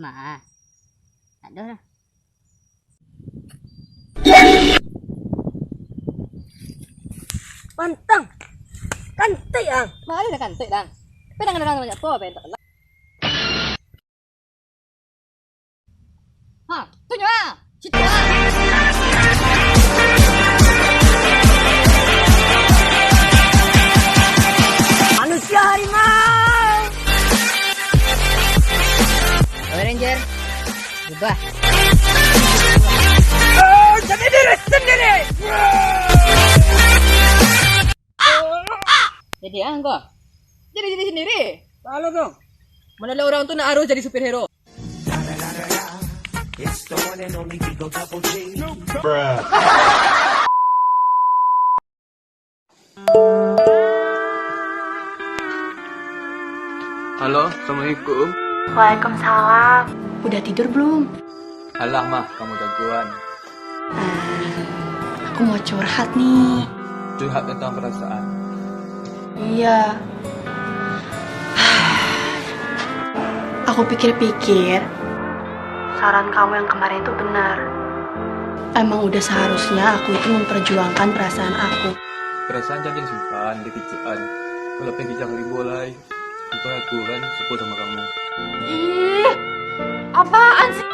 Nah, ada lah. Pantang. Kantai ang. Mari dah kantik dah. Tapi dah kena banyak apa tak lah. Ha, tunjuk ah. Cerita ah. Manusia harimau. Power Ranger. Ubah. Oh, jadi diri sendiri. Jadi kau. Jadi diri sendiri. Salah dong. Mana lah orang tu nak harus jadi superhero. Halo, Assalamualaikum. Waalaikumsalam. Udah tidur belum? Alah mah, kamu jagoan. Aku mau curhat nih. Curhat tentang perasaan. Iya. Aku pikir-pikir, saran kamu yang kemarin itu benar. Emang udah seharusnya aku itu memperjuangkan perasaan aku. Perasaan jangan simpan di kecil. Kalau pengen jangan boleh. Supaya aku kan suka sama kamu. Ih, apaan sih?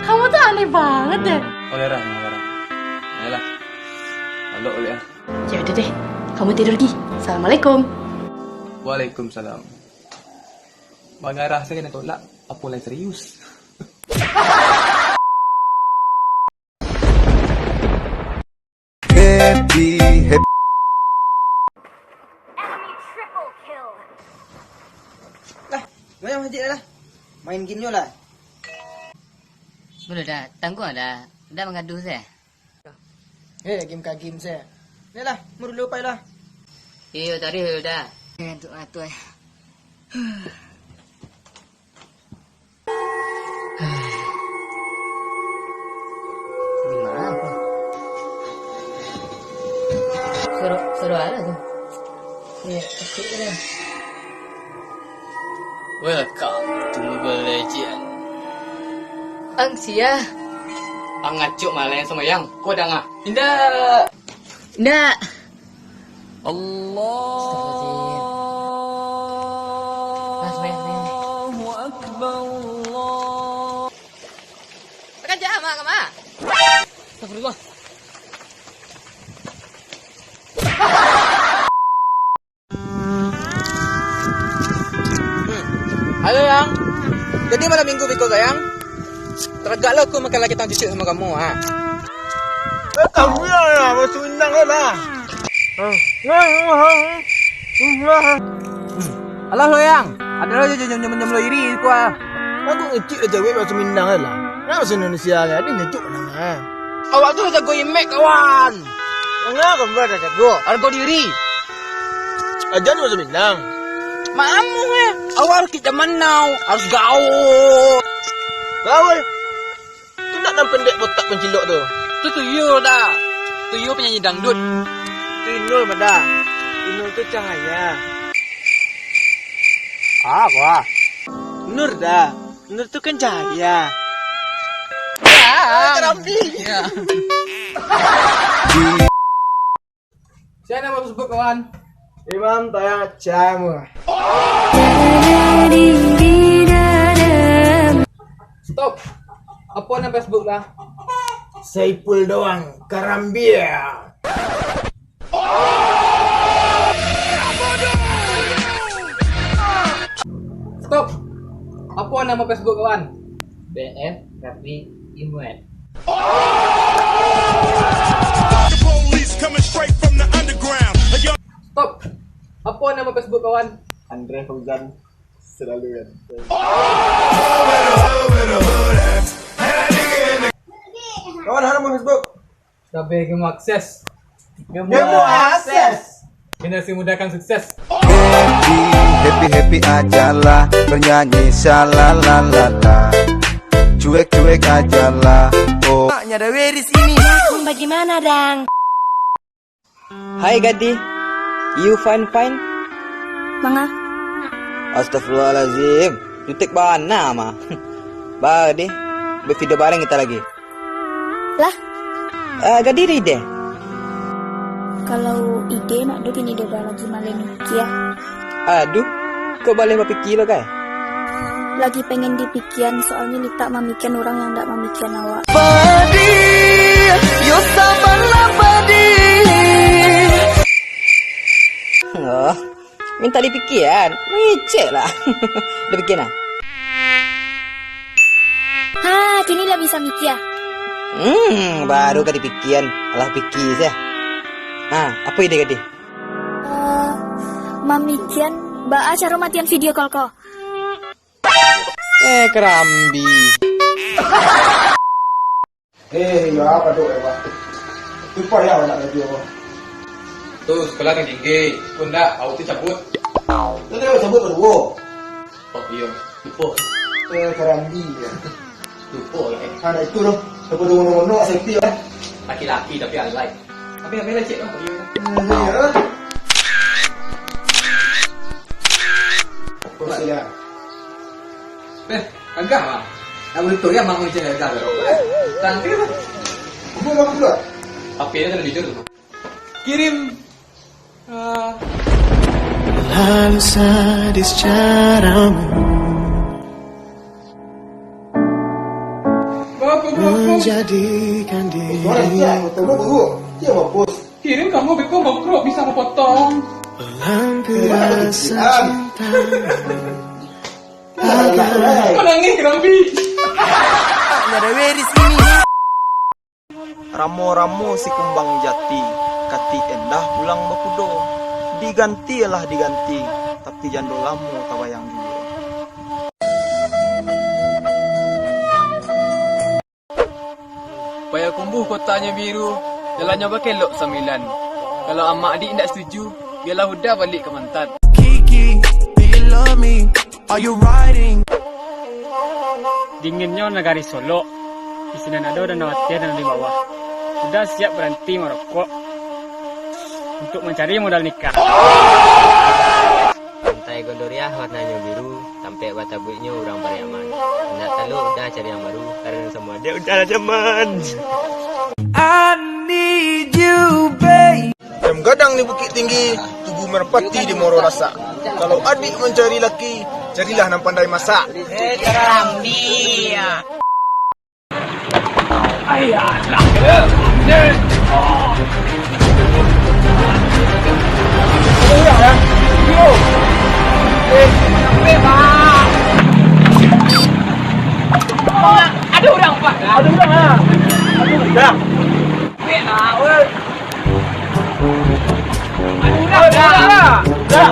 Kamu tuh aneh banget deh. Oleh Rah. Ayolah. Halo, oleh. Ya udah deh, kamu tidur Gi. Assalamualaikum. Waalaikumsalam. Mengarah saya kena tolak. Apa lah serius? Happy. Lah, mana masjid lah. Main game lah. Sudah dah, tangguh dah. Dah mengadu saya. Game ka game saya. Ni lah, muru lupa lah. Iyo tadi sudah. Ngantuk tu eh. Gimana apa? Suruh ada tu. Ni kecil dah. Welcome to Mobile Legends. Ang sia. Ang ngacuk malah yang sama yang. Kau dah ngah? Tidak. Ndak. Allahu Akbar. Makan jam kama. Astagfirullah. Halo yang. Jadi malam minggu Biko sayang. Teragaklah aku makan lagi tang cucuk sama kamu ha. Kamu ya, masuk indang lah. Alah lo yang. Ada lo jam lo iri ku ah. Aku ngecik aja weh masuk indang lah. Nak masuk Indonesia kan ada ngecuk nang ah. Awak tu jago imek kawan. Enggak kamu ada jago. Harga diri. Aja masuk indang. Mamu awal kita zaman now harus gaul. Gaul. Tu nak nam pendek botak pencilok tu. Tu tuyul dah. Tuyul penyanyi dangdut. Inul pada. Inul tu cahaya. Apa? Nur dah. Nur tu kan cahaya. Kerambi. Ya. Siapa nama Facebook kawan? Imam tayang jamu. Stop. Apa nama Facebook lah? Saipul doang. Karambia. Stop. Apa nama Facebook kawan? BF Raffi Imran. Stop. Apa nama Facebook kawan? Andre Fauzan selalu kan. Kawan ada mau Facebook? Sabar kamu akses. Kamu akses. Generasi muda kan sukses. Happy aja lah, bernyanyi shalalalala. Cuek aja lah. Oh, Nyada Weris ini. Bagaimana dang? Hai Gaddi. You fine? Manga? Astagfirullahalazim. Jutek bana mah. Ba deh. Bervideo bareng kita lagi. Lah, Gak diri deh. kalau ide nak do ini dah lagi malam ya. Aduh, kok balik berpikir lo kay? Lagi pengen dipikiran soalnya Lita mamikian orang yang tak mamikian awak. Oh, minta dipikiran. Micek lah. Udah bikin ah? Ha, kini lah bisa mikir. Baru kali pikiran. Alah pikir saya. Apa ide kadi? Mamikian ba cara matian video call ko. Kerambi. Ya apa tuh, Pak? Lupa ya anak radio apa? Tuh sekolah yang tinggi. Pun dah, aku tu cabut. Itu dia sebut berdua. Oh iya, lupa. Kerambi ya. Lupa lah Ada itu loh. Sebut nombor-nombor safety ya. Laki-laki tapi alay. Tapi apa lah cik lah. Ya. Apa ya? Agak lah. Nak boleh tahu ya mak macam agak lah. Tangki lah. Apa pula? Apa dia dah jujur tu? Kirim. Lalu sadis caramu menjadikan diri Kirim kamu betul makro bisa memotong. melampiaskan cinta. Menangis kerambi. Ramo-ramo si kumbang jati, kati endah pulang bakudo. Digantilah diganti, tapi jando lamu tabayang dia. Payah kumbuh kotanya biru, jalannya berkelok sambilan. Kalau amak adik tidak setuju, biarlah Huda balik ke Mantan. Kiki, do you love me? Are you riding? Dinginnya negari Solo. Di sini ada dan Nawatir dan di bawah. Sudah siap berhenti merokok untuk mencari modal nikah. Pantai Gondoriah warnanya biru, sampai batabuiknya orang Pariaman. Tidak tahu udah cari yang baru karena semua dia udah ada zaman. I need you, babe. Jam gadang di Bukit Tinggi, tubuh merpati di Moro Rasa. Kalau adik mencari laki, carilah yang pandai masak. Kerambi. Ada orang pak. Ada orang lah. Dah. Dah.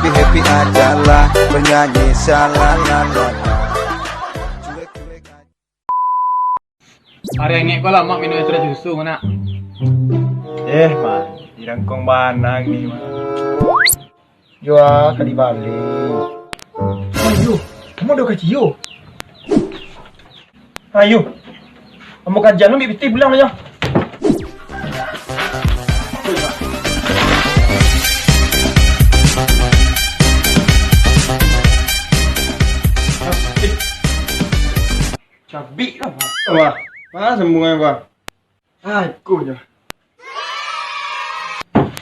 Happy ajalah bernyanyi salalala. Hari ini kau lama minum es susu mana? Man, dirangkong banang ni man. Jua kali balik. Ayo, kamu dah kaji yo. Ayo. Kamu kajian lu biti bilang aja. Cabi lah, Pak. Wah, mana sembungan, Pak? Aku je.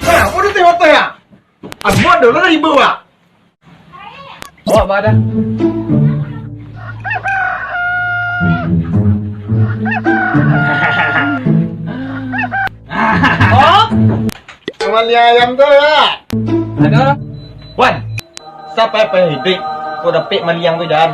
Apa dia tengok tu ya? Aku ada lah ibu, Pak. Awak badan. Oh? Amalia ayam tu ya? Ada orang? Wan, siapa yang hidup? Kau dapat maliang tu jangan.